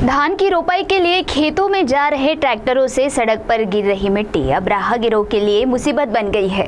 धान की रोपाई के लिए खेतों में जा रहे ट्रैक्टरों से सड़क पर गिर रही मिट्टी अब राहगीरों के लिए मुसीबत बन गई है।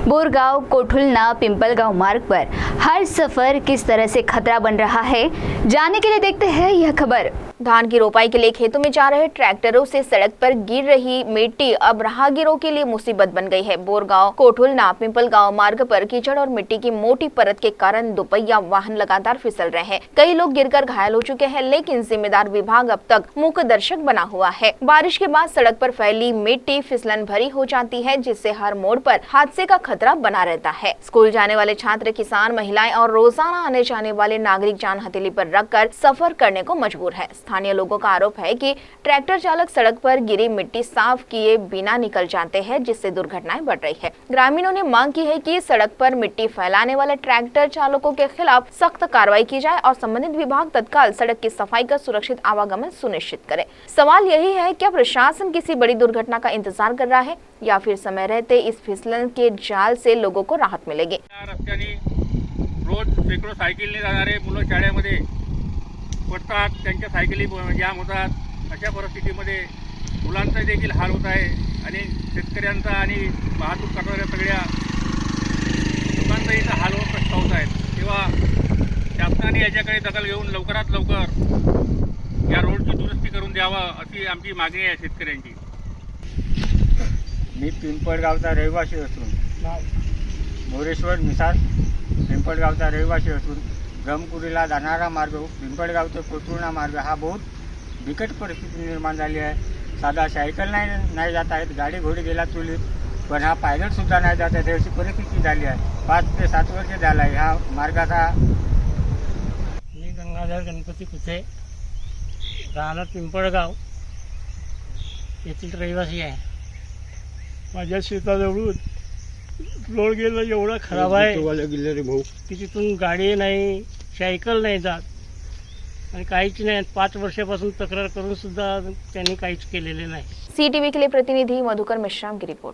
बोरगांव कोठुलना पिंपलगांव मार्ग पर हर सफर किस तरह से खतरा बन रहा है, जानने के लिए देखते हैं यह खबर। धान की रोपाई के लिए खेतों में जा रहे ट्रैक्टरों से सड़क पर गिर रही मिट्टी अब राहगीरों के लिए मुसीबत बन गई है। बोरगांव कोठुलना पिंपलगांव मार्ग पर कीचड़ और मिट्टी की मोटी परत के कारण दोपहिया वाहन लगातार फिसल रहे हैं। कई लोग गिरकर घायल हो चुके हैं, लेकिन जिम्मेदार विभाग अब तक मूक दर्शक बना हुआ है। बारिश के बाद सड़क पर फैली मिट्टी फिसलन भरी हो जाती है, जिससे हर मोड़ पर हादसे का खतरा बना रहता है। स्कूल जाने वाले छात्र, किसान, महिलाएं और रोजाना आने जाने वाले नागरिक जान हथेली पर रखकर सफर करने को मजबूर है। स्थानीय लोगों का आरोप है कि ट्रैक्टर चालक सड़क पर गिरी मिट्टी साफ किए बिना निकल जाते हैं, जिससे दुर्घटनाएं बढ़ रही है। ग्रामीणों ने मांग की है कि सड़क पर मिट्टी फैलाने वाले ट्रैक्टर चालकों के खिलाफ सख्त कार्रवाई की जाए और संबंधित विभाग तत्काल सड़क की सफाई का सुरक्षित आवागमन सुनिश्चित करे। सवाल यही है, क्या प्रशासन किसी बड़ी दुर्घटना का इंतजार कर रहा है या फिर समय रहते इस फिसलन के जाल से लोगों को राहत मिलेगी। रोज शेकडो सायकलने जाणारे मुलं शाळेमध्ये पडतात, त्यांच्या सायकली जाम होतात। अशा परिस्थितीमध्ये मुलांचा देखील हाल होत आहे आणि शेतकऱ्यांचा आणि वाहतूक करणाऱ्या सगळ्या लोकांचाही हाल होत आहेत। तेव्हा शासनाने याच्याकडे दखल घेऊन लवकरात लवकर या रोडची दुरुस्ती करून द्यावा अशी आमची मागणी आहे शेतकऱ्यांची। मी पिंपळगावचा रहिवासी असून मोरेश्वर मिसाळ पिंपळगावचा रहिवासी असून ब्रह्मपुरीला जाणारा मार्ग पिंपळगाव ते कोठुलना मार्ग हा बहुत बिकट परिस्थिती निर्माण झाली आहे। साधा सायकल नाही जात आहेत, गाडी घोडी गेला चुलीत, पण हा पायलट सुद्धा नाही जात आहे, अशी परिस्थिती झाली आहे। 5 ते 7 वर्ष झाला आहे ह्या मार्गाचा। मी गंगाधर गणपती कुथे, राहणार पिंपळगाव येथील रहिवासी आहे। माझ्या शेताजवळून रोड गेला एवढा खराब आहे की तिथून गाडी नाही, सायकल नाही जात आणि काहीच नाही। 5 वर्षापासून तक्रार करून सुद्धा त्यांनी काहीच केलेले नाही। CTV के लिए प्रतिनिधि मधुकर मिश्राम की रिपोर्ट।